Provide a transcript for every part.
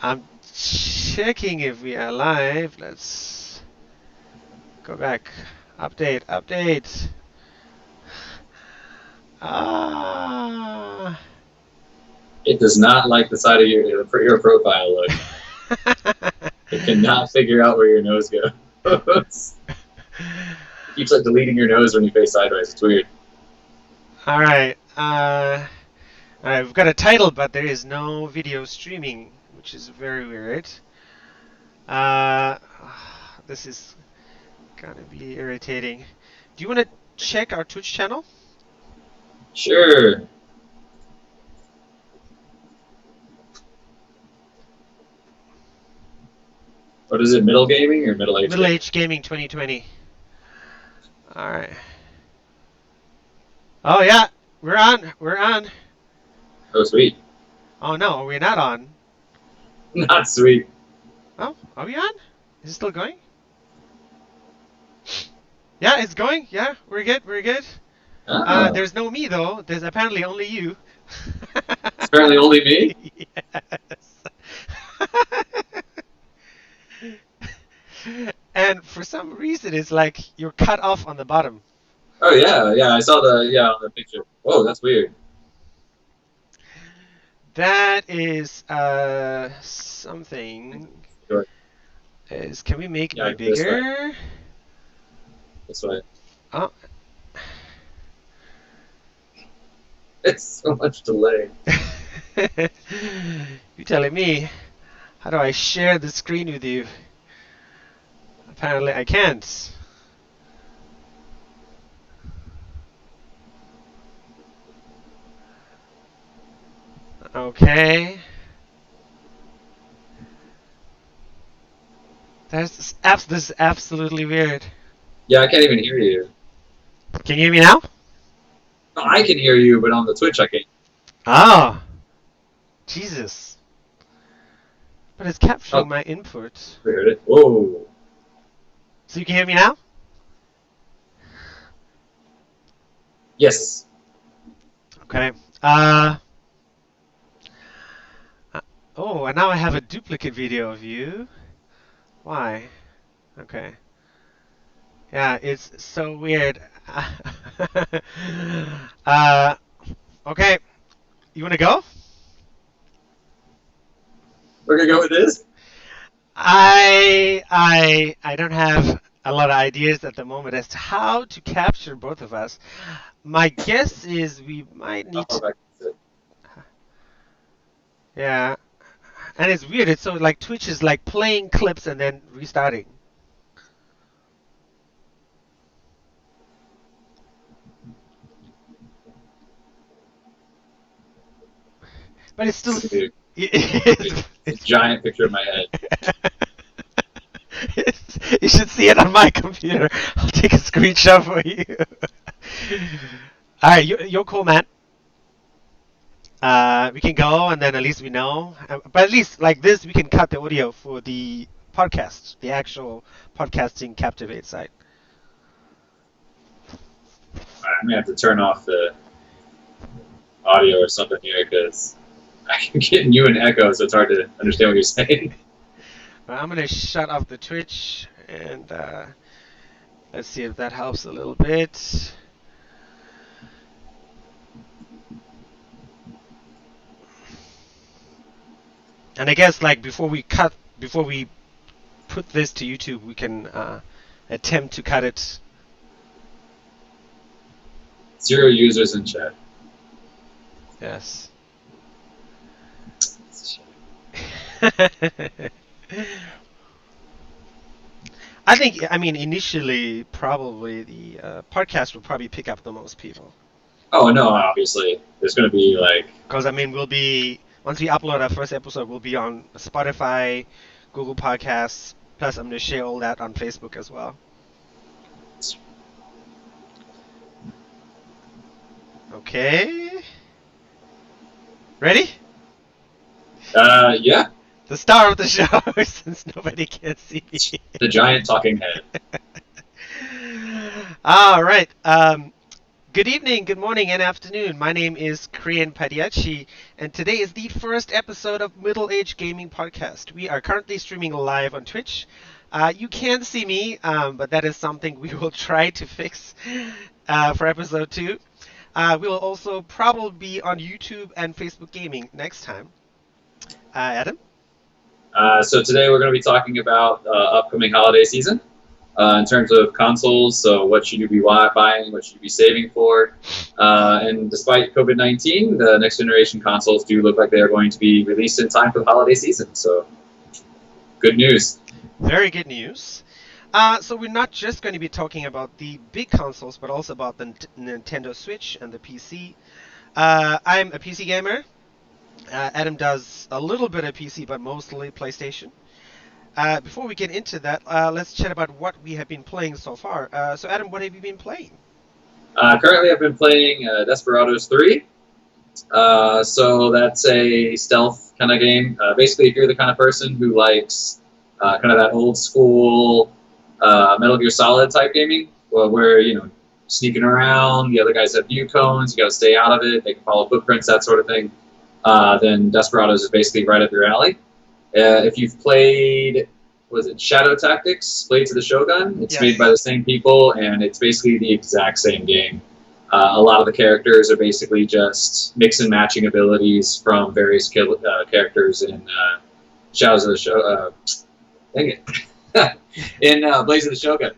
I'm checking if we are live. Let's go back. Update. Ah. It does not like the side of your profile look. It cannot figure out where your nose goes. It keeps like deleting your nose when you face sideways. It's weird. All right. I've got a title, but there is no video streaming, which is very weird. Uh, this is gonna be irritating. Do you want to check our Twitch channel? Sure. What is it? Middle gaming or middle age? Middle Age Gaming 2020. All right. Oh yeah, we're on. We're on. Oh, sweet. Oh no, we're not on. Not sweet. Oh, are we on? Is it still going? Yeah, it's going. Yeah, we're good. We're good. Ah, There's no me though. There's apparently only you. it's apparently only me. Yes. And for some reason, it's like you're cut off on the bottom. Oh yeah. I saw the on the picture. Whoa, that's weird. That is something. Sure. Can we make Yeah, me this way. bigger? This way. Oh. It's so much delay. You're telling me. How do I share the screen with you? Apparently I can't. Okay. This is absolutely weird. Yeah, I can't even hear you. Can you hear me now? No, I can hear you, but on the Twitch I can't. Oh. Jesus. But it's capturing Oh, my input. we heard it. Whoa. So you can hear me now? Yes. Okay. Oh, and now I have a duplicate video of you. Why? Okay. Yeah, it's so weird. uh, okay. You want to go? We're gonna go with this. I don't have a lot of ideas at the moment as to how to capture both of us. My guess is we might need Oh, to, back to it. yeah. And it's weird. It's so like Twitch is like playing clips and then restarting. But it's still. This is a It's, giant picture of my head. you should see it on my computer. I'll take a screenshot for you. All right, you're cool, man. We can go, and then at least we know. But at least like this, we can cut the audio for the podcast, the actual podcasting Captivate site. I'm gonna have to turn off the audio or something here because I'm getting you an echo, so it's hard to understand what you're saying. Well, I'm gonna shut off the Twitch, and let's see if that helps a little bit. And I guess like before we put this to YouTube, we can attempt to cut it. 0 users in chat. Yes. I mean, initially, probably the podcast will probably pick up the most people. Oh no, obviously there's gonna be like. Because, I mean, once we upload our first episode, we'll be on Spotify, Google Podcasts, plus I'm going to share all that on Facebook as well. Okay. Ready? Yeah. The star of the show, since nobody can see me. The giant talking head. All right. Good evening, good morning, and afternoon. My name is Korean Padiachi, and today is the first episode of Middle Age Gaming Podcast. We are currently streaming live on Twitch. You can see me, but that is something we will try to fix for episode 2. We'll also probably be on YouTube and Facebook Gaming next time. Adam? So today we're going to be talking about upcoming holiday season in terms of consoles. So what should you be buying? What should you be saving for? And despite COVID-19, the next generation consoles do look like they are going to be released in time for the holiday season. So good news. Very good news. So we're not just going to be talking about the big consoles, but also about the Nintendo Switch and the PC. I'm a PC gamer. Adam does a little bit of PC, but mostly PlayStation. Before we get into that, let's chat about what we have been playing so far. So Adam, what have you been playing? Currently I've been playing Desperados 3. So that's a stealth kind of game. Basically, if you're the kind of person who likes kind of that old school Metal Gear Solid type gaming, where, you know, sneaking around, the other guys have view cones, you got to stay out of it, they can follow footprints, that sort of thing, then Desperados is basically right up your alley. If you've played, was it Shadow Tactics, Blades of the Shogun? It's made by the same people, and it's basically the exact same game. A lot of the characters are basically just mix and matching abilities from various characters in Shadows of the Shogun. Dang it. In Blades of the Shogun,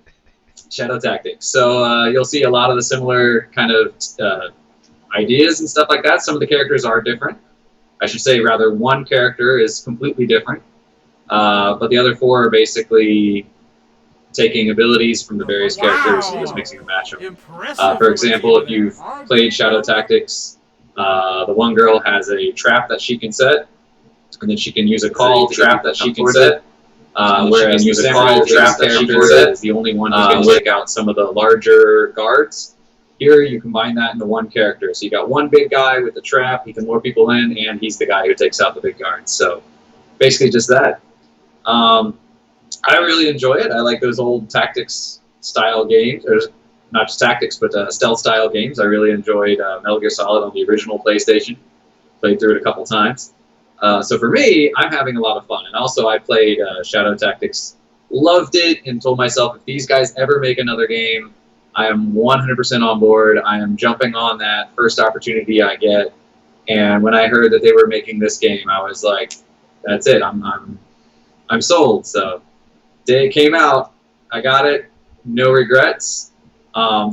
Shadow Tactics. So you'll see a lot of the similar kind of ideas and stuff like that. Some of the characters are different. I should say, rather, one character is completely different, but the other four are basically taking abilities from the various characters and just mixing and matching them. For example, if you've played Shadow Tactics, the one girl has a trap that she can set, and then she can use a call trap that she can set. Whereas the samurai trap that she can set is the only one who can take out some of the larger guards. Here, you combine that into one character. So you got one big guy with the trap, he can lure people in, and he's the guy who takes out the big guards. So basically just that. I really enjoy it. I like those old tactics style games, or not just tactics, but stealth style games. I really enjoyed Metal Gear Solid on the original PlayStation. Played through it a couple times. So for me, I'm having a lot of fun. And also I played Shadow Tactics, loved it, and told myself if these guys ever make another game, I am 100% on board. I am jumping on that first opportunity I get. And when I heard that they were making this game, I was like, that's it. I'm sold. So day it came out, I got it. No regrets.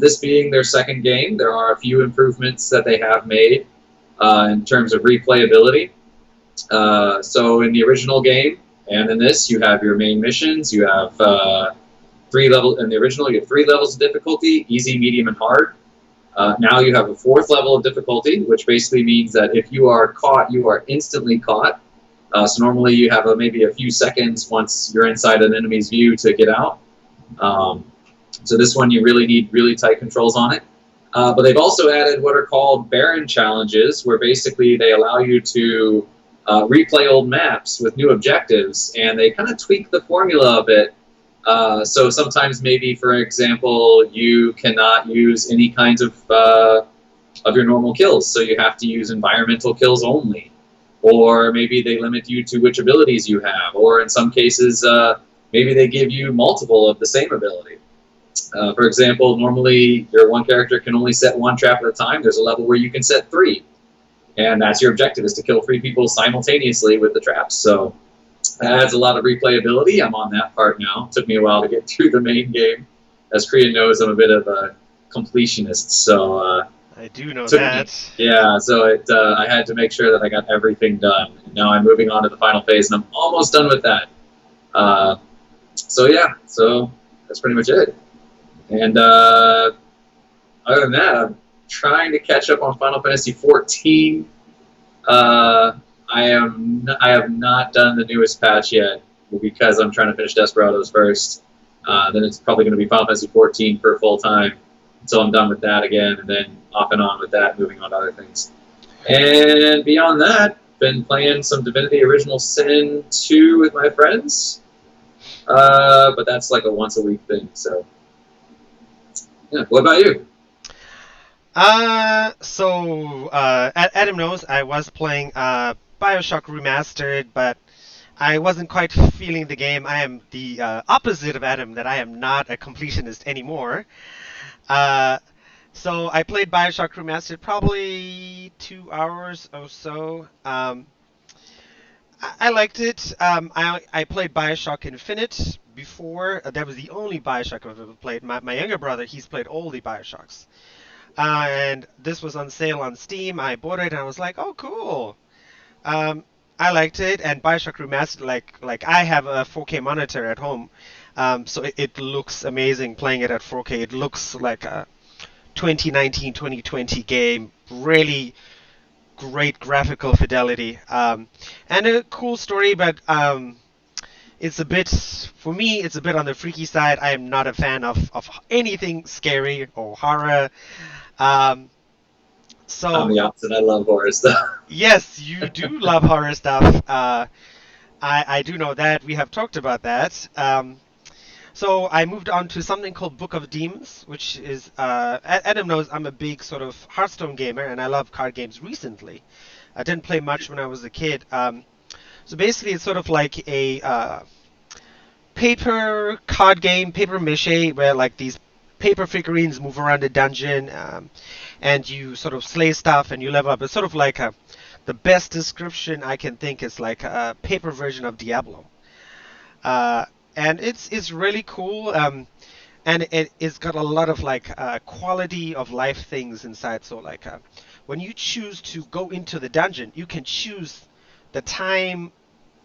This being their second game, there are a few improvements that they have made in terms of replayability. So in the original game and in this, you have your main missions. You have three levels. In the original, you have 3 levels of difficulty: easy, medium, and hard. Now you have a 4th level of difficulty, which basically means that if you are caught, you are instantly caught. So normally you have maybe a few seconds once you're inside an enemy's view to get out. So this one, you really need really tight controls on it. But they've also added what are called Baron challenges, where basically they allow you to replay old maps with new objectives, and they kind of tweak the formula a bit. So sometimes maybe, for example, you cannot use any kinds of your normal kills, so you have to use environmental kills only. Or maybe they limit you to which abilities you have, or in some cases, maybe they give you multiple of the same ability. For example, normally your one character can only set 1 trap at a time. There's a level where you can set 3. And that's your objective, is to kill 3 people simultaneously with the traps. So that adds a lot of replayability. I'm on that part now. It took me a while to get through the main game. As Korean knows, I'm a bit of a completionist. So I do know that. Yeah, so I had to make sure that I got everything done. And now I'm moving on to the final phase, and I'm almost done with that. So yeah, so that's pretty much it. And other than that, I'm trying to catch up on Final Fantasy XIV. I have not done the newest patch yet because I'm trying to finish Desperados first. Then it's probably going to be Final Fantasy XIV for full time until I'm done with that again, and then off and on with that, moving on to other things. And beyond that, been playing some Divinity Original Sin 2 with my friends. But that's like a once a week thing. So, yeah. What about you? Adam knows I was playing Bioshock Remastered, but I wasn't quite feeling the game. I am the opposite of Adam, that I am not a completionist anymore. Uh, so I played Bioshock Remastered probably 2 hours or so. I liked it. I played Bioshock Infinite before. That was the only Bioshock I've ever played. My younger brother, he's played all the Bioshocks. And this was on sale on Steam. I bought it and I was like, oh, cool. Um, I liked it. And Bioshock Remastered, like I have a 4K monitor at home, so it looks amazing playing it at 4K. It looks like a 2019, 2020 game. Really great graphical fidelity, and a cool story, but it's a bit, for me, it's a bit on the freaky side. I am not a fan of anything scary or horror. Um, I'm so, the opposite. I love horror stuff. yes, you do love horror stuff. I do know that. We have talked about that. So I moved on to something called Book of Demons, which is Adam knows I'm a big sort of Hearthstone gamer, and I love card games recently. I didn't play much when I was a kid. So basically, it's sort of like a paper card game, paper mache, where like these paper figurines move around the dungeon, and you sort of slay stuff and you level up. It's sort of like the best description I can think is like a paper version of Diablo. Uh, and it's really cool. And it's got a lot of like quality of life things inside. So like when you choose to go into the dungeon, you can choose the time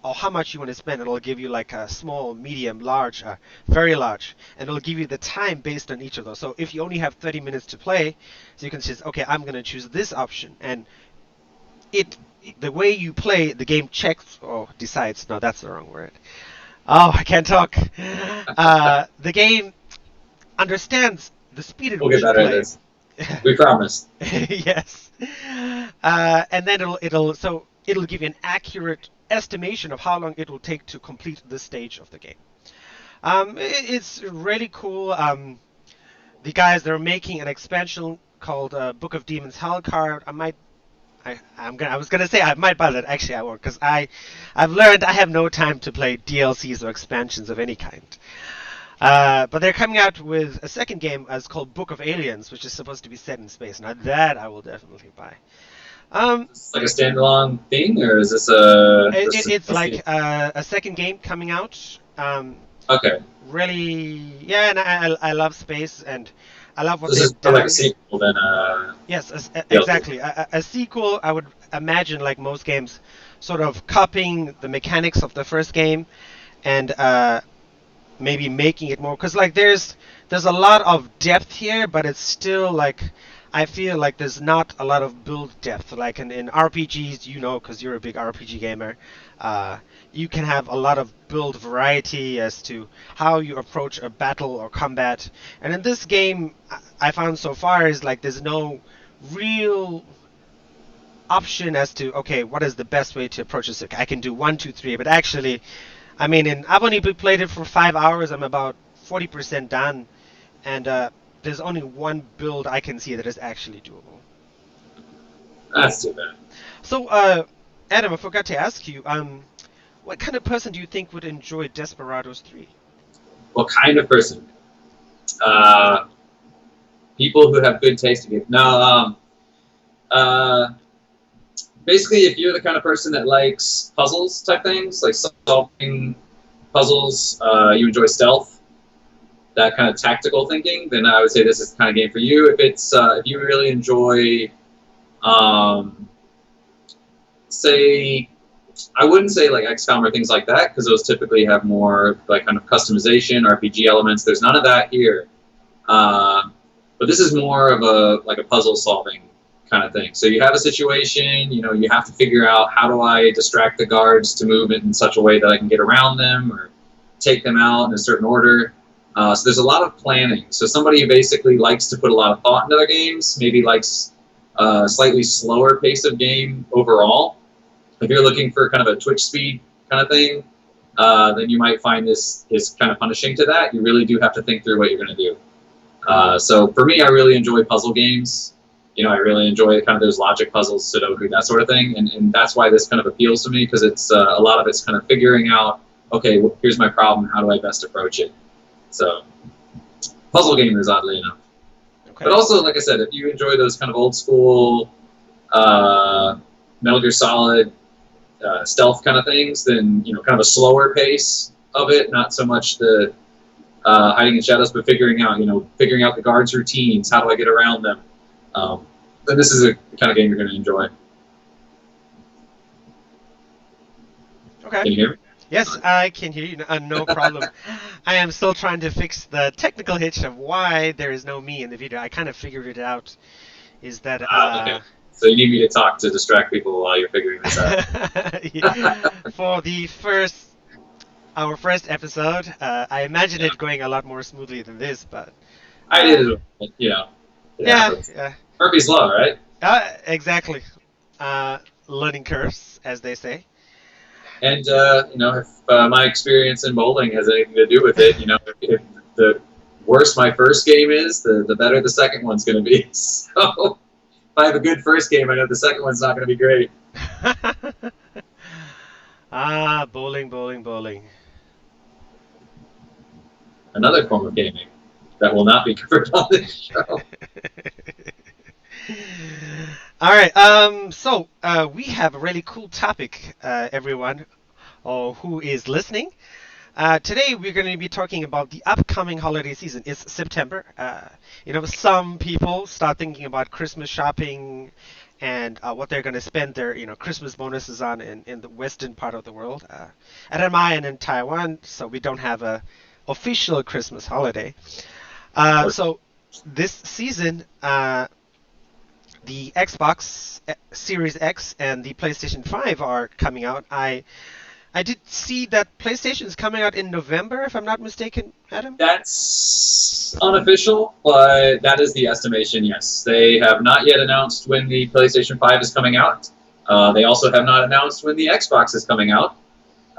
or how much you want to spend. It'll give you like a small, medium, large, very large, and it'll give you the time based on each of those. So if you only have 30 minutes to play, so you can just, okay, I'm gonna choose this option, and it the way you play, the game checks or decides. No, that's the wrong word. Oh, I can't talk. The game understands the speed at We'll which get you better at play. this. We promise. Yes. And then it'll give you an accurate estimation of how long it will take to complete this stage of the game. It's really cool. The guys, they're making an expansion called Book of Demons Hellcard. I was gonna say I might buy that. Actually, I won't, because I've learned I have no time to play DLCs or expansions of any kind. But they're coming out with a second game as called Book of Aliens, which is supposed to be set in space. Now that I will definitely buy. Um, Is this like a standalone thing, or is this it's like a second game coming out. Okay. Really, yeah, and I love space, and I love what This is they've more like done. a sequel than Yes, DLC. exactly. A sequel, I would imagine, like most games, sort of copying the mechanics of the first game, and maybe making it more, because like there's a lot of depth here, but it's still like I feel like there's not a lot of build depth. Like in RPGs, you know, because you're a big RPG gamer, uh, you can have a lot of build variety as to how you approach a battle or combat. And in this game, I found so far is like there's no real option as to, okay, what is the best way to approach this. I can do one, two, three, but actually, I mean, I've only played it for 5 hours. I'm about 40% done, and there's only one build I can see that is actually doable. That's too bad. So, Adam, I forgot to ask you, what kind of person do you think would enjoy Desperados 3? What kind of person? Uh, People who have good taste in games. No, uh, basically, if you're the kind of person that likes puzzles type things, like solving puzzles, you enjoy stealth, that kind of tactical thinking, then I would say this is the kind of game for you. If you really enjoy, say, I wouldn't say like XCOM or things like that, because those typically have more like kind of customization, RPG elements. There's none of that here. But this is more of a puzzle solving kind of thing. So you have a situation, you have to figure out, how do I distract the guards to move it in such a way that I can get around them or take them out in a certain order. So there's a lot of planning. So somebody who basically likes to put a lot of thought into their games, maybe likes a slightly slower pace of game overall. If you're looking for kind of a Twitch speed kind of thing, then you might find this is kind of punishing to that. You really do have to think through what you're going to do. So for me, I really enjoy puzzle games. I really enjoy kind of those logic puzzles, Sudoku, that sort of thing, and that's why this kind of appeals to me, because it's a lot of it's kind of figuring out, okay, well, here's my problem, how do I best approach it? So, puzzle gamers, oddly enough. Okay. But also, like I said, if you enjoy those kind of old school Metal Gear Solid stealth kind of things, then kind of a slower pace of it, not so much the hiding in shadows, but figuring out the guards' routines, how do I get around them. Then this is a kind of game you're going to enjoy. Okay. Can you hear me? Yes, I can hear you. No problem. I am still trying to fix the technical hitch of why there is no me in the video. I kind of figured it out. Is that Okay. So you need me to talk to distract people while you're figuring this out. for our first episode, I imagined it going a lot more smoothly than this, but I did it, yeah. Murphy's Law, right? Exactly. Learning curves, as they say. And if my experience in bowling has anything to do with it, if the worse my first game is, the better the second one's going to be. So if I have a good first game, I know the second one's not going to be great. Bowling. Another form of gaming that will not be covered on this show. All right. So we have a really cool topic, everyone, or who is listening. Today we're going to be talking about the upcoming holiday season. It's September. Some people start thinking about Christmas shopping and what they're going to spend their Christmas bonuses on in the western part of the world. At MI and in Taiwan, so we don't have a official Christmas holiday. So this season, the Xbox Series X and the PlayStation 5 are coming out. I did see that PlayStation is coming out in November, if I'm not mistaken, Adam? That's unofficial, but that is the estimation, yes. They have not yet announced when the PlayStation 5 is coming out. They also have not announced when the Xbox is coming out.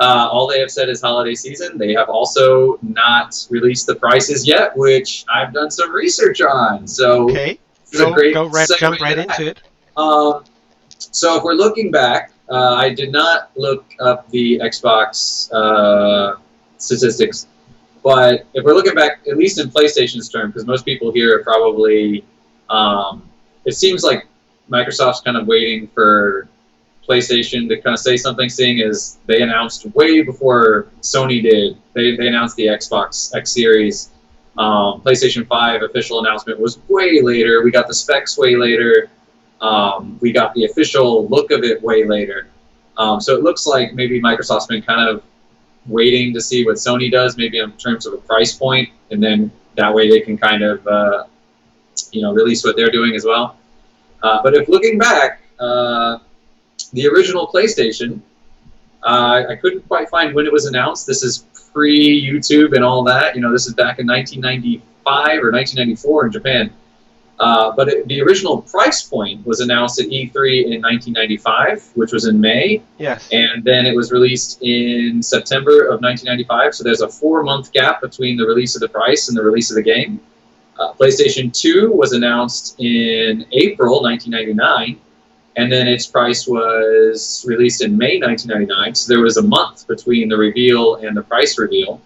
All they have said is holiday season. They have also not released the prices yet, which I've done some research on. So okay. Jump right into it. So if we're looking back, I did not look up the Xbox statistics, but if we're looking back, at least in PlayStation's term, because most people here are probably, it seems like Microsoft's kind of waiting for PlayStation to kind of say something, seeing as they announced way before Sony did. They announced the Xbox X Series. PlayStation 5 official announcement was way later. We got the specs way later. We got the official look of it way later. So it looks like maybe Microsoft's been kind of waiting to see what Sony does, maybe in terms of a price point, and then that way they can kind of release what they're doing as well. But if looking back, the original PlayStation, I couldn't quite find when it was announced. This is pre-YouTube and all that. This is back in 1995 or 1994 in Japan. But the original price point was announced at E3 in 1995, which was in May. Yes. And then it was released in September of 1995. So there's a 4-month gap between the release of the price and the release of the game. PlayStation 2 was announced in April 1999. And then its price was released in May 1999. So there was a month between the reveal and the price reveal.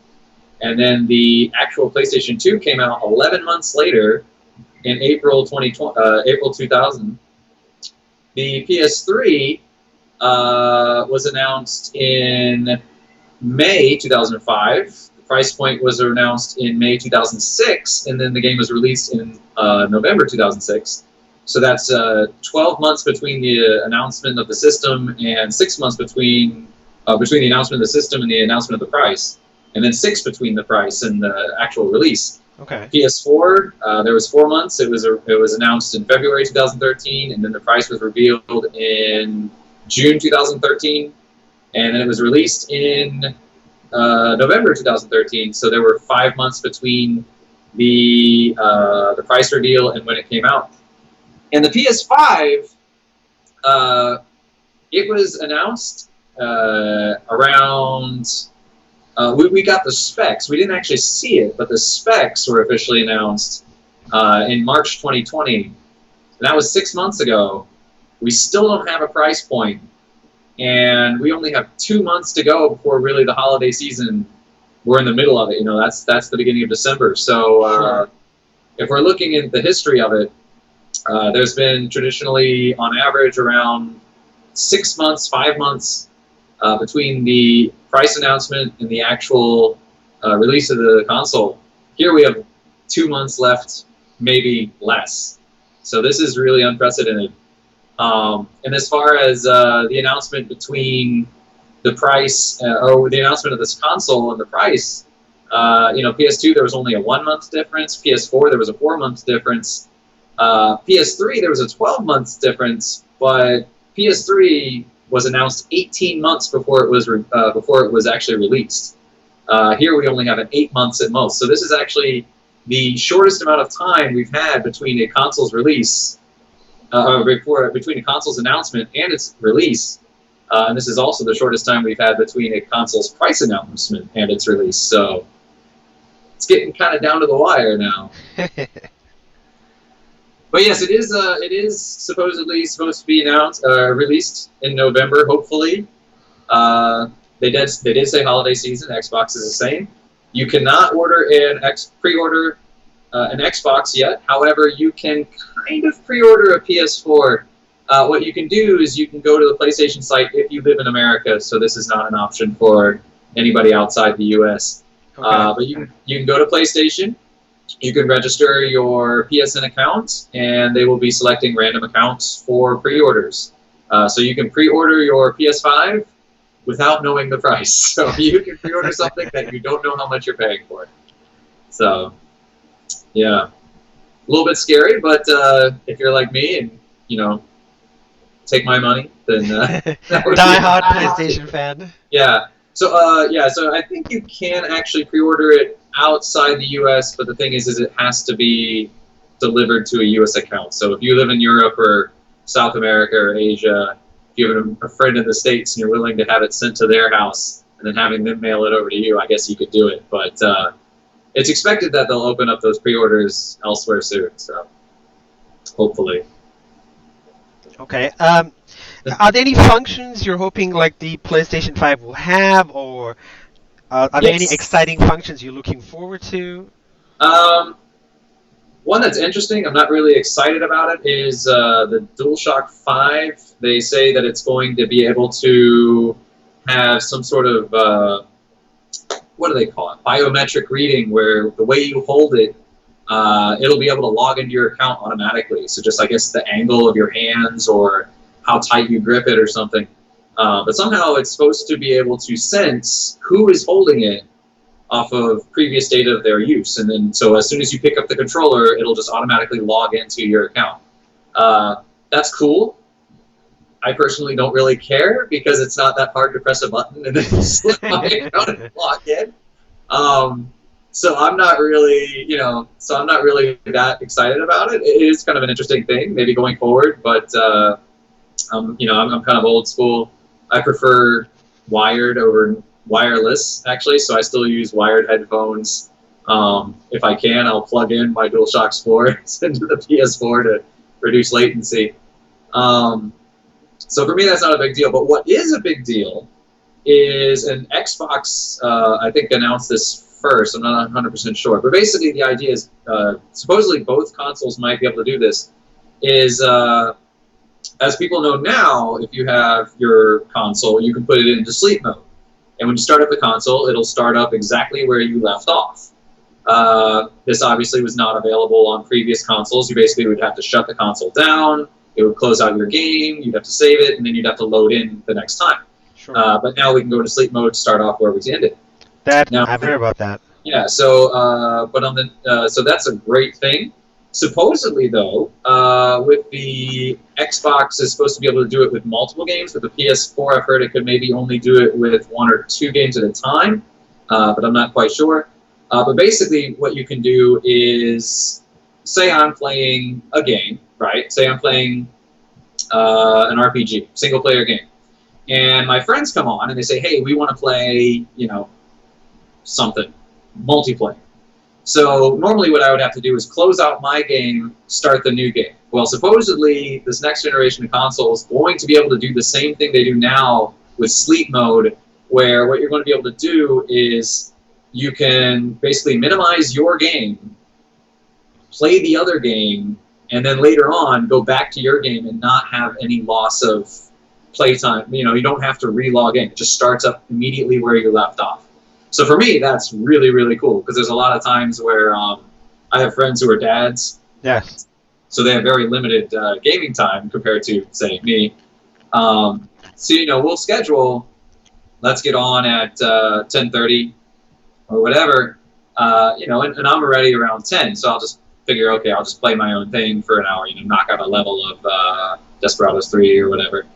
And then the actual PlayStation 2 came out 11 months later in April 2000. The PS3 was announced in May 2005. The price point was announced in May 2006. And then the game was released in November 2006. So that's 12 months between the announcement of the system and 6 months between the announcement of the system and the announcement of the price, and then 6 between the price and the actual release. Okay. PS4, there was 4 months. It was announced in February 2013, and then the price was revealed in June 2013, and then it was released in November 2013. So there were 5 months between the price reveal and when it came out. And the PS5, it was announced around. We got the specs. We didn't actually see it, but the specs were officially announced in March 2020. And that was 6 months ago. We still don't have a price point, and we only have 2 months to go before really the holiday season. We're in the middle of it. That's the beginning of December. So Sure. if we're looking at the history of it, there's been traditionally, on average, around 6 months, 5 months between the price announcement and the actual release of the console. Here we have 2 months left, maybe less. So this is really unprecedented. And as far as the announcement between the price, or the announcement of this console and the price, PS2 there was only a 1 month difference. PS4 there was a 4 month difference. PS3 there was a 12 month difference, but PS3 was announced 18 months before it was actually released. Here we only have an 8 months at most. So this is actually the shortest amount of time we've had between a console's release, between a console's announcement and its release. And this is also the shortest time we've had between a console's price announcement and its release. So it's getting kind of down to the wire now. But yes, it is supposedly supposed to be released in November, hopefully. They did say holiday season. Xbox is the same. You cannot pre-order an Xbox yet. However, you can kind of pre-order a PS4. What you can do is you can go to the PlayStation site if you live in America. So this is not an option for anybody outside the U.S. Okay. But you can go to PlayStation. You can register your PSN account, and they will be selecting random accounts for pre-orders. So you can pre-order your PS5 without knowing the price. So you can pre-order something that you don't know how much you're paying for. So, yeah. A little bit scary, but if you're like me and, take my money, then... Die-hard PlayStation fan. Yeah. So I think you can actually pre-order it outside the U.S., but the thing is it has to be delivered to a U.S. account. So if you live in Europe or South America or Asia, if you have a friend in the States and you're willing to have it sent to their house and then having them mail it over to you, I guess you could do it. But it's expected that they'll open up those pre-orders elsewhere soon, so hopefully. Okay. Are there any functions you're hoping like the PlayStation 5 will have, or are there any exciting functions you're looking forward to? One that's interesting, I'm not really excited about it, is the DualShock 5. They say that it's going to be able to have some sort of, what do they call it, biometric reading, where the way you hold it, it'll be able to log into your account automatically. So just, I guess, the angle of your hands or how tight you grip it or something. But somehow it's supposed to be able to sense who is holding it off of previous data of their use. And then, so as soon as you pick up the controller, it'll just automatically log into your account. That's cool. I personally don't really care because it's not that hard to press a button and then slip my account and log in. So I'm not really, that excited about it. It is kind of an interesting thing, maybe going forward, but I'm kind of old school. I prefer wired over wireless, actually, so I still use wired headphones. If I can, I'll plug in my DualShock 4 into the PS4 to reduce latency. So for me, that's not a big deal. But what is a big deal is an Xbox, I think, announced this first. I'm not 100% sure. But basically, the idea is, supposedly both consoles might be able to do this, is... as people know now, if you have your console, you can put it into sleep mode. And when you start up the console, it'll start up exactly where you left off. This obviously was not available on previous consoles. You basically would have to shut the console down, it would close out your game, you'd have to save it, and then you'd have to load in the next time. Sure. But now we can go into sleep mode to start off where we ended. I've heard about that. Yeah, so so that's a great thing. Supposedly, though, with the Xbox is supposed to be able to do it with multiple games. With the PS4, I've heard it could maybe only do it with 1 or 2 games at a time, but I'm not quite sure. But basically, what you can do is, say I'm playing a game, right? Say I'm playing an RPG, single-player game. And my friends come on and they say, hey, we want to play, something, multiplayer. So normally what I would have to do is close out my game, start the new game. Well, supposedly this next generation of consoles is going to be able to do the same thing they do now with sleep mode, where what you're going to be able to do is you can basically minimize your game, play the other game, and then later on go back to your game and not have any loss of playtime. You don't have to re-log in. It just starts up immediately where you left off. So for me, that's really, really cool, because there's a lot of times where I have friends who are dads. Yes. So they have very limited gaming time compared to, say, me. So, we'll schedule, let's get on at 10:30 or whatever, and I'm already around 10, so I'll just figure, okay, I'll just play my own thing for an hour, knock out a level of Desperados 3 or whatever.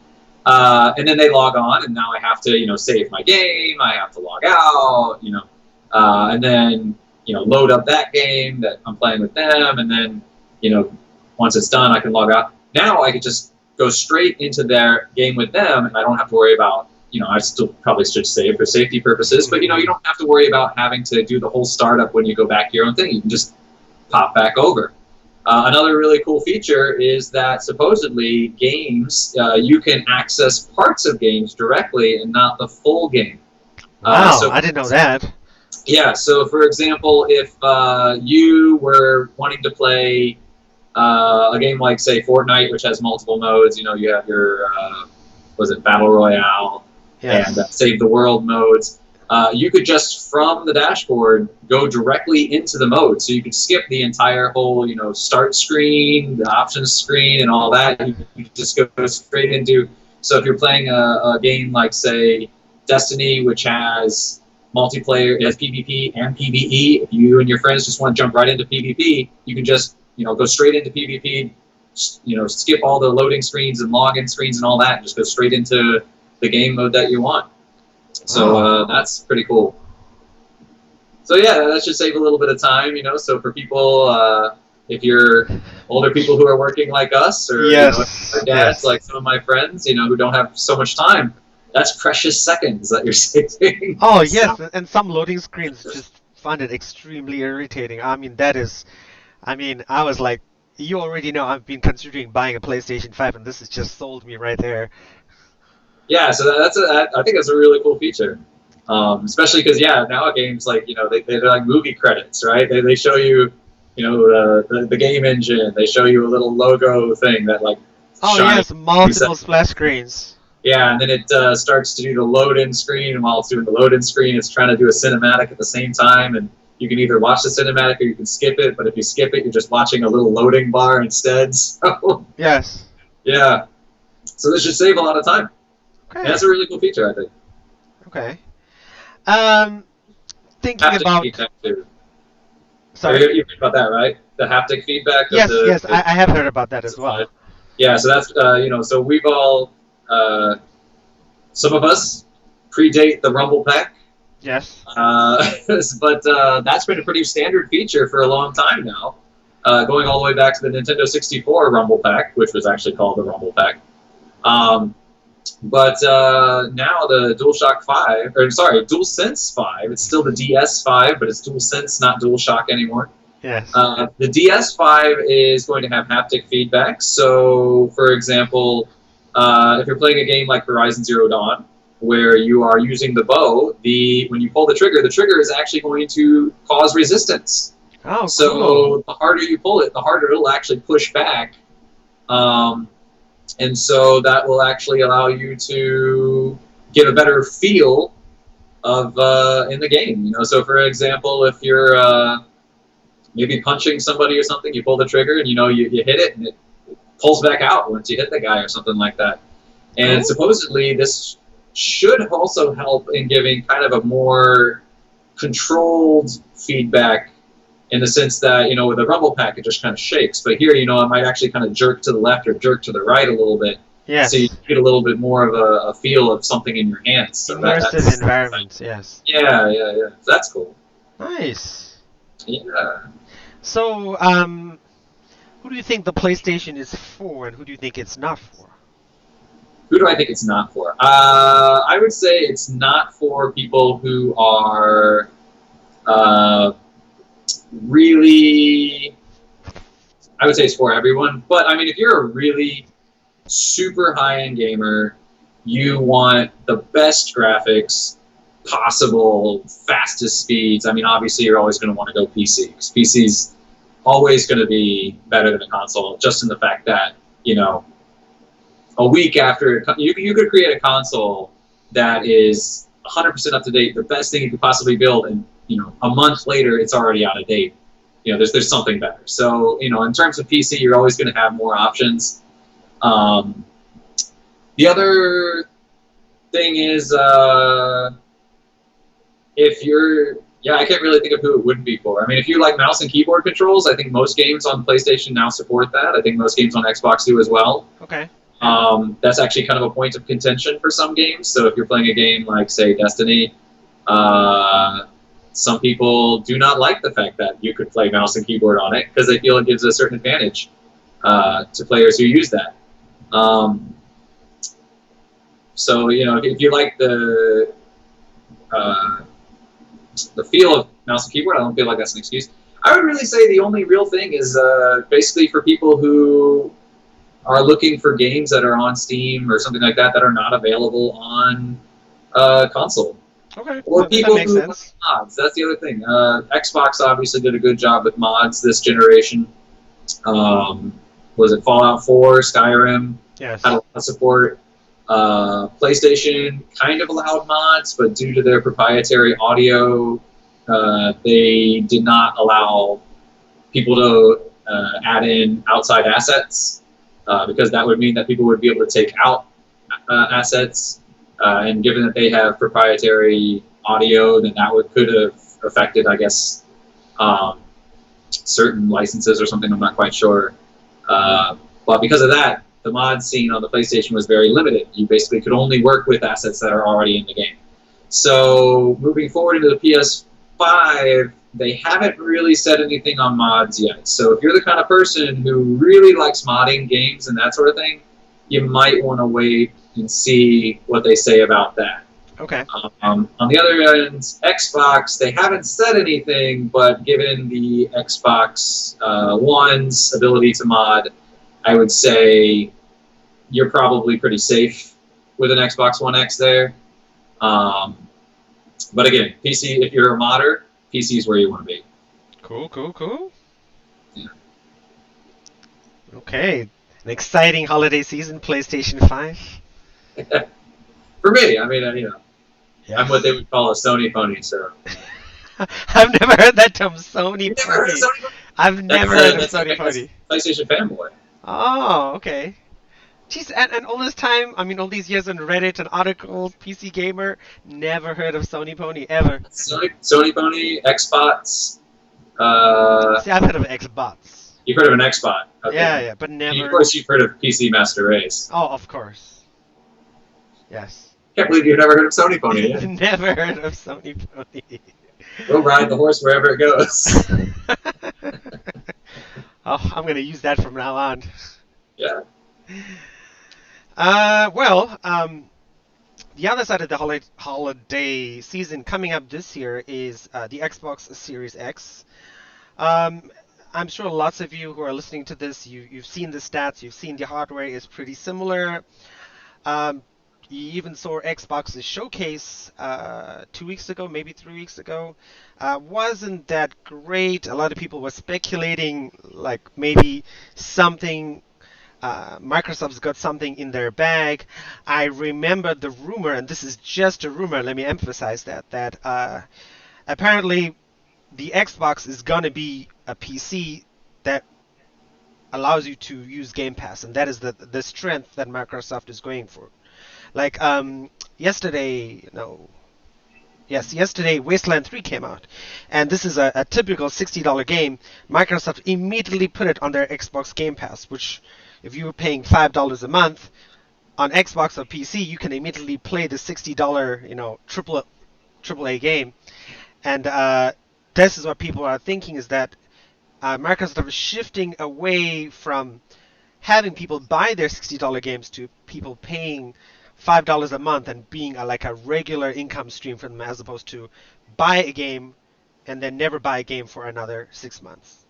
And then they log on, and now I have to, save my game, I have to log out, and then, load up that game that I'm playing with them, and then, once it's done, I can log out. Now I could just go straight into their game with them, and I don't have to worry about, I still probably should save for safety purposes, but, you don't have to worry about having to do the whole startup when you go back to your own thing. You can just pop back over. Another really cool feature is that supposedly games, you can access parts of games directly and not the full game. Wow, I didn't know that. Yeah, so for example, if you were wanting to play a game like, say, Fortnite, which has multiple modes, you have your, Battle Royale, yes, and Save the World modes. You could just, from the dashboard, go directly into the mode. So you could skip the entire whole, start screen, the options screen, and all that. You could just go straight into. So if you're playing a game like, say, Destiny, which has multiplayer, it has PvP and PvE. If you and your friends just want to jump right into PvP, you can just, go straight into PvP. Skip all the loading screens and login screens and all that, and just go straight into the game mode that you want. So that's pretty cool. So yeah, that should save a little bit of time, So for people, if you're older people who are working like us, or yes, or dads like some of my friends, who don't have so much time, that's precious seconds that you're saving. Oh yes, and some loading screens just find it extremely irritating. I was like, you already know I've been considering buying a PlayStation 5, and this has just sold me right there. Yeah, so I think that's a really cool feature, especially because now games like they're like movie credits, right? They show you the game engine. They show you a little logo thing that like. Oh yes, multiple splash screens. Yeah, and then it starts to do the load-in screen, and while it's doing the load-in screen, it's trying to do a cinematic at the same time, and you can either watch the cinematic or you can skip it. But if you skip it, you're just watching a little loading bar instead. So, yes. Yeah. So this should save a lot of time. Okay. Yeah, that's a really cool feature, I think. Okay. Thinking haptic about. Feedback too. Sorry. You heard about that, right? The haptic feedback. Yes, I have heard about that as well. Yeah, so that's so we've all some of us predate the Rumble Pack. Yes. But that's been a pretty standard feature for a long time now, going all the way back to the Nintendo 64 Rumble Pack, which was actually called the Rumble Pack. But now the DualSense 5, it's still the DS5, but it's DualSense, not DualShock anymore. Yes. The DS5 is going to have haptic feedback. So, for example, if you're playing a game like Horizon Zero Dawn, where you are using the bow, when you pull the trigger is actually going to cause resistance. Oh, so cool. the harder you pull it, the harder it'll actually push back. And so that will actually allow you to get a better feel of in the game. So for example, if you're maybe punching somebody or something, you pull the trigger and you hit it and it pulls back out once you hit the guy or something like that. And supposedly this should also help in giving kind of a more controlled feedback, in the sense that, with the Rumble Pack, it just kind of shakes. But here, it might actually kind of jerk to the left or jerk to the right a little bit. Yes. So you get a little bit more of a feel of something in your hands. So immersive environments, yes. Yeah. So that's cool. Nice. Yeah. So, who do you think the PlayStation is for, and who do you think it's not for? Who do I think it's not for? I would say it's not for people who are really, I would say it's for everyone. But I mean, if you're a really super high-end gamer, you want the best graphics possible, fastest speeds. I mean, obviously, you're always going to want to go PC because PC's always going to be better than a console, just in the fact that, you know, a week after you could create a console that is 100% up to date, the best thing you could possibly build, and you know, a month later it's already out of date. You know, there's something better. So you know, in terms of PC, you're always going to have more options. The other thing is, if you're, yeah, I can't really think of who it wouldn't be for. I mean, if you like mouse and keyboard controls, I think most games on PlayStation now support that. I think most games on Xbox do as well. Okay. That's actually kind of a point of contention for some games. So if you're playing a game like, say, Destiny, some people do not like the fact that you could play mouse and keyboard on it because they feel it gives a certain advantage to players who use that. So, you know, if you like the feel of mouse and keyboard, I don't feel like that's an excuse. I would really say the only real thing is basically for people who are looking for games that are on Steam or something like that that are not available on console. Okay. Or people that makes who sense. like mods. That's the other thing. Xbox obviously did a good job with mods this generation. Was it Fallout 4, Skyrim? Yes. Had a lot of support. PlayStation kind of allowed mods, but due to their proprietary audio, they did not allow people to add in outside assets because that would mean that people would be able to take out assets. And given that they have proprietary audio, then that could have affected, I guess, certain licenses or something. I'm not quite sure. But because of that, the mod scene on the PlayStation was very limited. You basically could only work with assets that are already in the game. So moving forward into the PS5, they haven't really said anything on mods yet. So if you're the kind of person who really likes modding games and that sort of thing, you might want to wait and see what they say about that. Okay. On the other end, Xbox, they haven't said anything, but given the Xbox One's ability to mod, I would say you're probably pretty safe with an Xbox One X there. But again, PC, if you're a modder, PC is where you want to be. Cool. Yeah. Okay. An exciting holiday season, PlayStation 5. For me, I mean, you know, Yes. I'm what they would call a Sony pony, so. I've never heard that term, Sony You've never heard of Pony. Sony pony? I've never heard of That's Sony Pony. PlayStation fanboy. Oh, okay. Jeez, and all this time, I mean, all these years on Reddit and articles, PC Gamer, never heard of Sony Pony, ever. Sony pony, Xbox. See, I've heard of Xbox. You've heard of an Xbot. Okay. Yeah, but And of never. course, you've heard of PC Master Race. Oh, of course. Yes. Can't believe you've never heard of Sony Pony. Yeah. Never heard of Sony Pony. We'll ride the horse wherever it goes. Oh, I'm gonna use that from now on. Yeah. The other side of the holiday season coming up this year is the Xbox Series X. I'm sure lots of you who are listening to this, you've seen the stats, you've seen the hardware is pretty similar. You even saw Xbox's showcase 2 weeks ago, maybe 3 weeks ago. Wasn't that great. A lot of people were speculating, like maybe something, Microsoft's got something in their bag. I remember the rumor, and this is just a rumor, let me emphasize that apparently the Xbox is going to be a PC that allows you to use Game Pass, and that is the strength that Microsoft is going for. Like yesterday Wasteland 3 came out, and this is a typical $60 game. Microsoft immediately put it on their Xbox Game Pass, which if you were paying $5 a month on Xbox or PC, you can immediately play the $60, triple A game. And this is what people are thinking, is that Microsoft is shifting away from having people buy their $60 games to people paying $5 a month and being like a regular income stream for them, as opposed to buy a game and then never buy a game for another 6 months.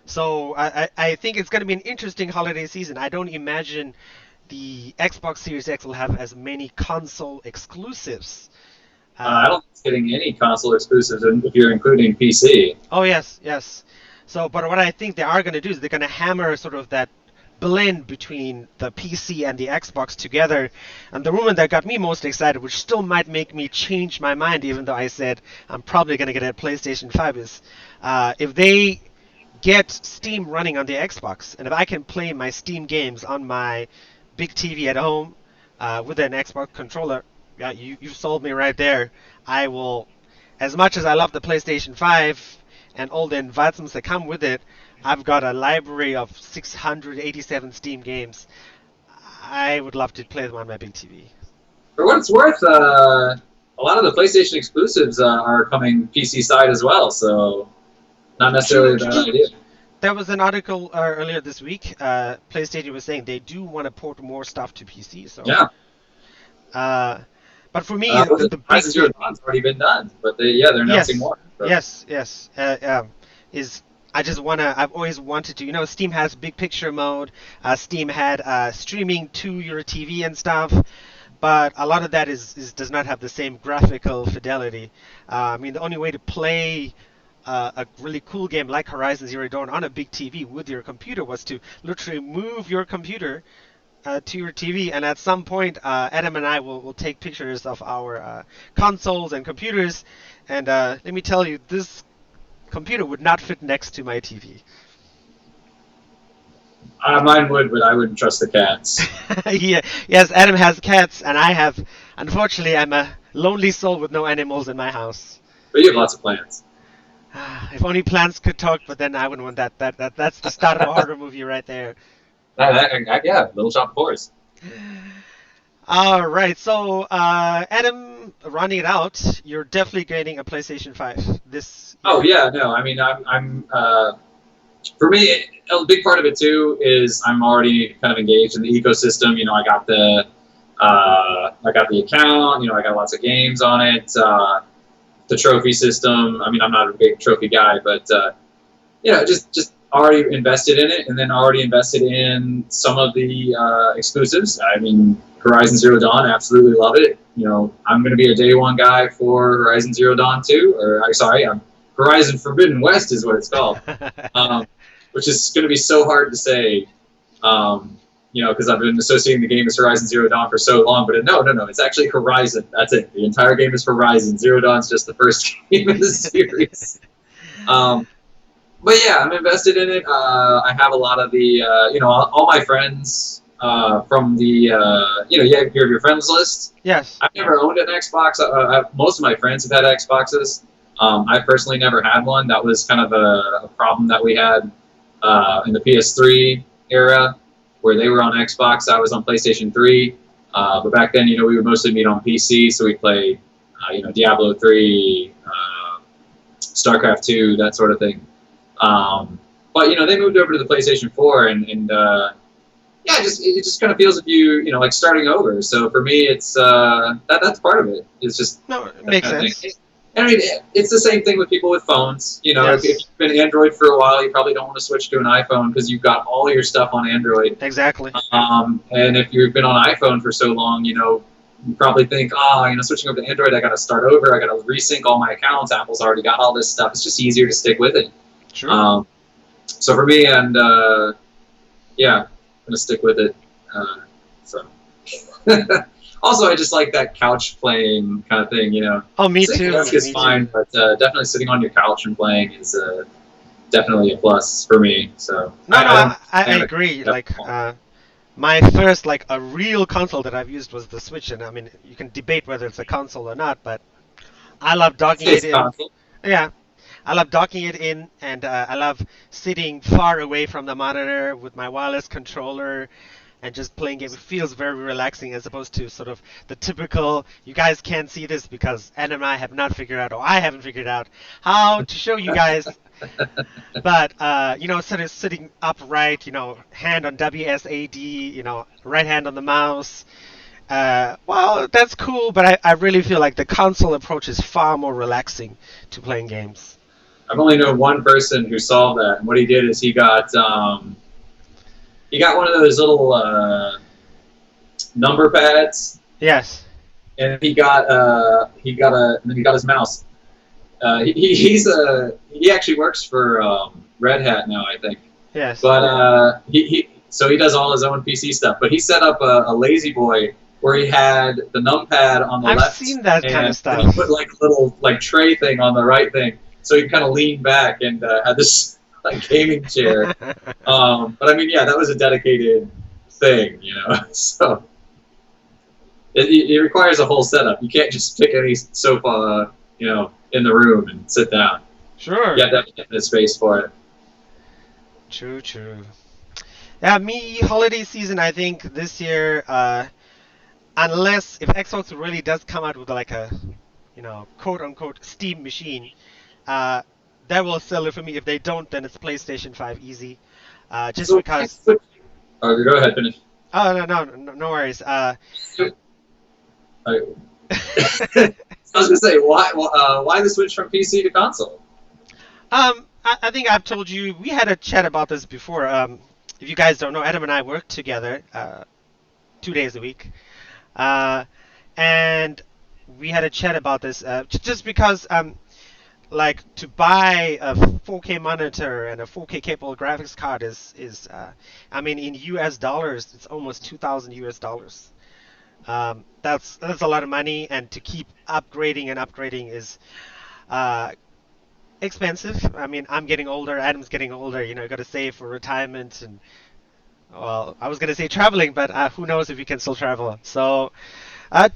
So I think it's going to be an interesting holiday season. I don't imagine the Xbox Series X will have as many console exclusives. I Uh, don't think it's getting any console exclusives if you're including PC. oh yes, yes. So, but what I think they are going to do is they're going to hammer sort of that blend between the PC and the Xbox together. And the rumor that got me most excited, which still might make me change my mind, even though I said I'm probably going to get a PlayStation 5, is if they get Steam running on the Xbox, and if I can play my Steam games on my big TV at home with an Xbox controller, yeah, you sold me right there. I will, as much as I love the PlayStation 5 and all the advancements that come with it, I've got a library of 687 Steam games. I would love to play them on my big TV. For what it's worth, a lot of the PlayStation exclusives are coming PC side as well, so not necessarily True, a bad true. idea. There was an article earlier this week. PlayStation was saying they do want to port more stuff to PC. So, Yeah. uh, but for me, the big Horizon Zero thing, Dawn's already been done, but they're announcing yes, more. So. yes, yes, is I just wanna. I've always wanted to. Steam has big picture mode. Steam had streaming to your TV and stuff. But a lot of that is does not have the same graphical fidelity. I mean, the only way to play a really cool game like Horizon Zero Dawn on a big TV with your computer was to literally move your computer to your TV, and at some point, Adam and I will take pictures of our consoles and computers, and let me tell you, this computer would not fit next to my TV. Mine would, but I wouldn't trust the cats. Yeah, yes, Adam has cats, and I have. Unfortunately, I'm a lonely soul with no animals in my house. But you have lots of plans. If only plants could talk, but then I wouldn't want that. That's the start of a horror movie right there. Yeah, Little Shop of Horrors. All right, so Adam, running it out, you're definitely getting a PlayStation 5 this Oh year. yeah, no, I mean I'm for me a big part of it too is I'm already kind of engaged in the ecosystem. I got the account. I got lots of games on it. The trophy system. I mean, I'm not a big trophy guy, but just already invested in it, and then already invested in some of the exclusives. I mean, Horizon Zero Dawn, absolutely love it. I'm going to be a day one guy for Horizon Zero Dawn 2, Horizon Forbidden West is what it's called, which is going to be so hard to say. Because I've been associating the game as Horizon Zero Dawn for so long, but no, it's actually Horizon. That's it. The entire game is Horizon. Zero Dawn's just the first game in the series. But yeah, I'm invested in it. I have a lot of the, all my friends from the, you have your friends list. Yes. I've never owned an Xbox. Most of my friends have had Xboxes. I personally never had one. That was kind of a problem that we had in the PS3 era, where they were on Xbox, I was on PlayStation 3. But back then, we would mostly meet on PC, so we played, Diablo 3, StarCraft 2, that sort of thing. But they moved over to the PlayStation 4, and yeah, it just kind of feels like like starting over. So for me, it's that's part of it. It's just No, it that makes kind of sense. thing. I mean, it's the same thing with people with phones. If Yes, you've been Android for a while, you probably don't want to switch to an iPhone because you've got all your stuff on Android. exactly. And if you've been on iPhone for so long, you probably think, switching over to Android, I got to start over. I got to resync all my accounts. Apple's already got all this stuff. It's just easier to stick with it. True. So for me, and yeah, I'm gonna stick with it. So also, I just like that couch playing kind of thing. Oh, me Sitting too. at desk is Me fine, too. but definitely sitting on your couch and playing is definitely a plus for me. So No, no, I don't I have agree. it. Like, my first a real console that I've used was the Switch, and I mean, you can debate whether it's a console or not, but I love docking it It's in. console. Yeah, I love docking it in, and I love sitting far away from the monitor with my wireless controller and just playing games. It feels very relaxing as opposed to sort of the typical. You guys can't see this because Adam and I have not figured out, or I haven't figured out how to show you guys. But sort of sitting upright, hand on WSAD, right hand on the mouse, Well, that's cool, but I really feel like the console approach is far more relaxing to playing games. I've only known one person who solved that, and what he did is he got one of those little number pads, Yes, and he got his mouse. He actually works for Red Hat now, I think. yes. But he does all his own PC stuff. But he set up a lazy boy where he had the numpad on the I've left, seen that kind of and stuff. he put like a little like tray thing on the right thing, so he kind of leaned back and had this like gaming chair. But I mean, yeah, that was a dedicated thing, you know. So it requires a whole setup. You can't just pick any sofa, you know, in the room and sit down. Sure. You have to have the space for it. True, true. Yeah, me, holiday season, I think this year, unless if Xbox really does come out with like a, quote unquote Steam machine, uh, that will sell it for me. If they don't, then it's PlayStation 5 easy. Just So, because. oh, go ahead, finish. Oh, no worries. I, I was gonna say why the switch from PC to console? I think I've told you we had a chat about this before. If you guys don't know, Adam and I work together 2 days a week, uh, and we had a chat about this. Just because like to buy a 4K monitor and a 4K capable graphics card is I mean in US dollars it's almost 2,000 US dollars. That's a lot of money, and to keep upgrading and upgrading is uh, expensive. I mean, I'm getting older, Adam's getting older. Got to save for retirement and well, I was gonna say traveling, but who knows if you can still travel. So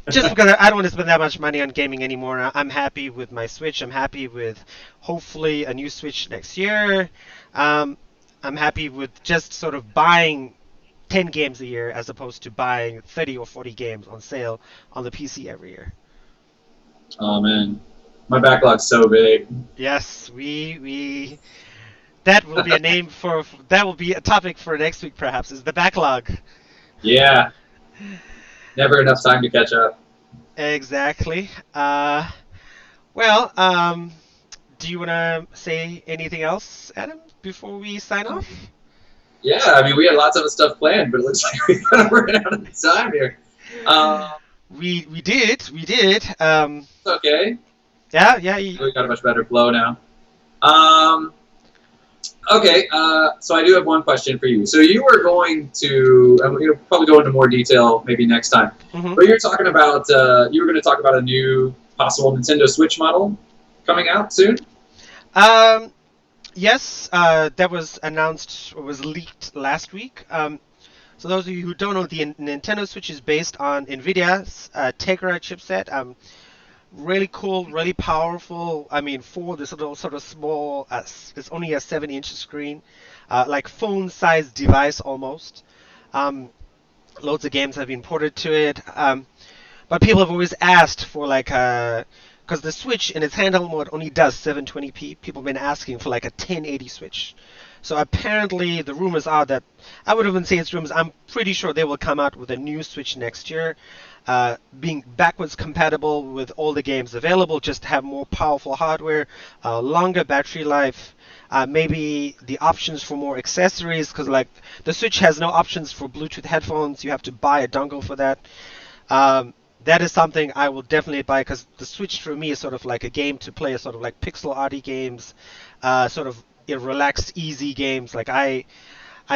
just because I don't want to spend that much money on gaming anymore. I'm happy with my Switch. I'm happy with hopefully a new Switch next year. Um, I'm happy with just sort of buying 10 games a year as opposed to buying 30 or 40 games on sale on the PC every year. Oh man, my backlog's so big. Yes, we that will be a name for that will be a topic for next week perhaps is the backlog. Yeah, never enough time to catch up. Exactly. Well, do you want to say anything else, Adam, before we sign off? Yeah, I mean we had lots of stuff planned, but it looks like we kind of ran out of time here. Um, We did. it's okay. Yeah. We got a much better flow now. Um, okay, so I do have one question for you. So you were going to, and we'll probably go into more detail maybe next time, Mhm. but you're talking about, you were going to talk about a new possible Nintendo Switch model coming out soon? Um, yes, that was announced or was leaked last week. So those of you who don't know, the Nintendo Switch is based on NVIDIA's Tegra chipset. Really cool, really powerful. I mean, for this little sort of small, it's only a 7-inch screen, like phone-sized device almost. Um, Loads of games have been ported to it. But people have always asked for like because the Switch in its handheld mode only does 720p. People have been asking for like a 1080 Switch. So apparently the rumors are that I would even say it's rumors. I'm pretty sure they will come out with a new Switch next year, being backwards compatible with all the games available. Just have more powerful hardware, longer battery life. Maybe the options for more accessories, because like the Switch has no options for Bluetooth headphones. You have to buy a dongle for that. That is something I will definitely buy because the Switch for me is sort of like a game to play, sort of like pixel arty games, sort of relaxed, easy games. Like I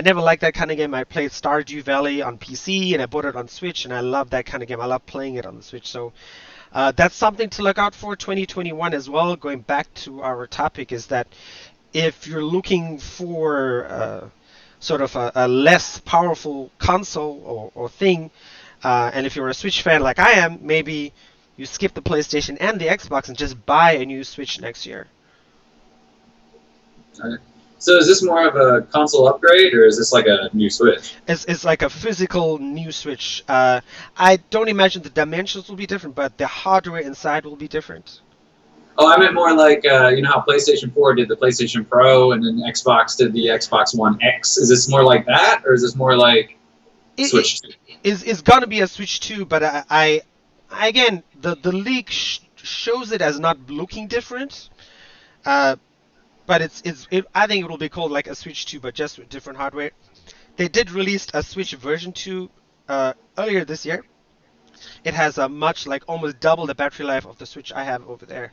never liked that kind of game. I played Stardew Valley on PC and I bought it on Switch, and I love that kind of game. I love playing it on the Switch. So that's something to look out for 2021 as well. Going back to our topic is that if you're looking for sort of a less powerful console or thing, and if you're a Switch fan like I am, maybe you skip the PlayStation and the Xbox and just buy a new Switch next year. So is this more of a console upgrade, or is this like a new Switch? It's like a physical new Switch. I don't imagine the dimensions will be different, but the hardware inside will be different. Oh, I meant more like, you know how PlayStation 4 did the PlayStation Pro, and then Xbox did the Xbox One X. Is this more like that, or is this more like it Switch 2. is gonna be a Switch 2, but again, the leak shows it as not looking different. Uh, but I think it will be called like a Switch 2, but just with different hardware. They did release a Switch version 2 earlier this year. It has a much like almost double the battery life of the Switch I have over there.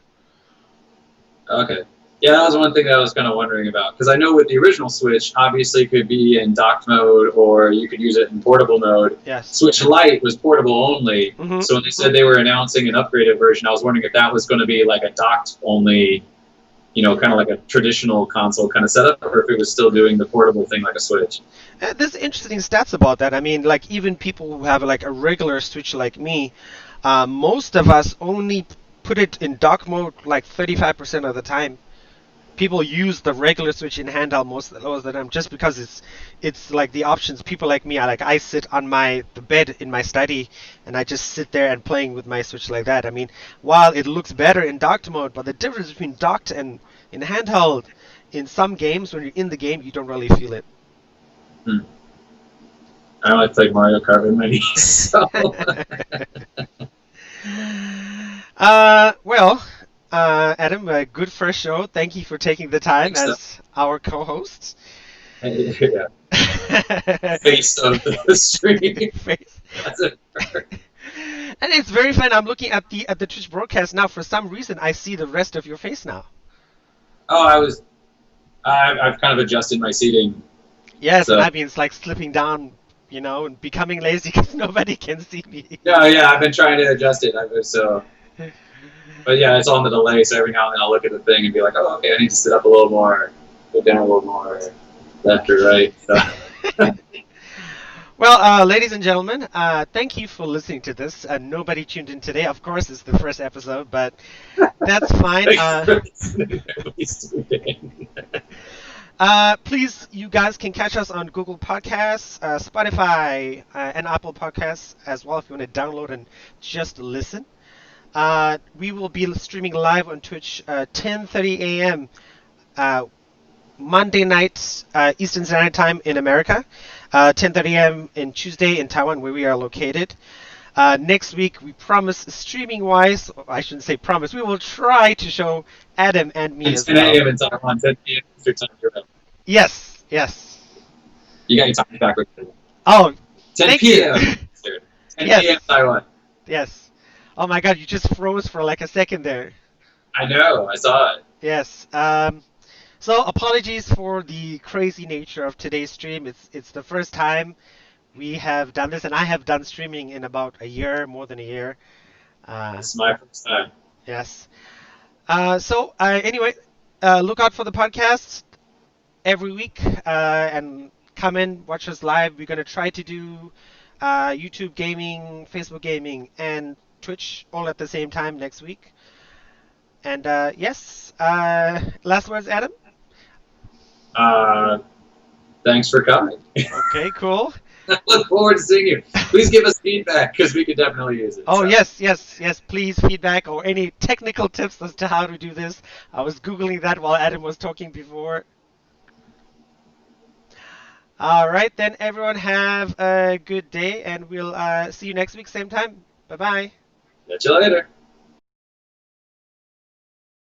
Okay. Yeah, that was one thing that I was kind of wondering about. Because I know with the original Switch, obviously it could be in docked mode or you could use it in portable mode. Yes. Switch Lite was portable only. Mhm. So when they said they were announcing an upgraded version, I was wondering if that was going to be like a docked only, kind of like a traditional console kind of setup, or if it was still doing the portable thing like a Switch. There's interesting stats about that. I mean, like even people who have like a regular Switch like me, most of us only put it in dock mode like 35% of the time. People use the regular Switch in handheld most of the time just because it's like the options. People like me, I sit on the bed in my study and I just sit there and playing with my Switch like that. I mean, while it looks better in docked mode, but the difference between docked and in handheld, in some games when you're in the game, you don't really feel it. I only played Mario Kart with my niece, so. Well, Adam, a good first show. Thank you for taking the time as our co-host. Yeah. Face of the stream. Face. That's it. And it's very fun. I'm looking at the Twitch broadcast now. For some reason, I see the rest of your face now. Oh, I've kind of adjusted my seating. Yes, so. And I've been like slipping down, and becoming lazy because nobody can see me. No, yeah, I've been trying to adjust it. But yeah, it's on the delay, so every now and then I'll look at the thing and be like, oh, okay, I need to sit up a little more, go down a little more, left or right. So. Well, ladies and gentlemen, thank you for listening to this. Nobody tuned in today. Of course, it's the first episode, but that's fine. Please, you guys can catch us on Google Podcasts, Spotify, and Apple Podcasts as well if you want to download and just listen. We will be streaming live on Twitch 10:30 a.m. Monday night Eastern Standard Time in America, 10:30 a.m. in Tuesday in Taiwan where we are located. Next week, we promise streaming-wise, I shouldn't say promise, we will try to show Adam and me as well. 10 a.m. in Taiwan, 10 p.m. Eastern Time. Yes. You got your time backwards. Oh, 10 p.m. 10 p.m. Taiwan. Yes. Oh my God, you just froze for like a second there. I know, I saw it. Yes. So apologies for the crazy nature of today's stream. It's the first time we have done this, and I have done streaming in about a year, more than a year. This is my first time. Yes. So anyway, look out for the podcast every week, and come in, watch us live. We're gonna try to do YouTube gaming, Facebook gaming, and Twitch all at the same time next week. And yes, last words, Adam? Thanks for coming. Okay, cool. I look forward to seeing you. Please give us feedback because we could definitely use it. Oh, so. Yes. Please, feedback or any technical tips as to how to do this. I was Googling that while Adam was talking before. All right, then everyone have a good day, and we'll see you next week, same time. Bye-bye. Catch you later.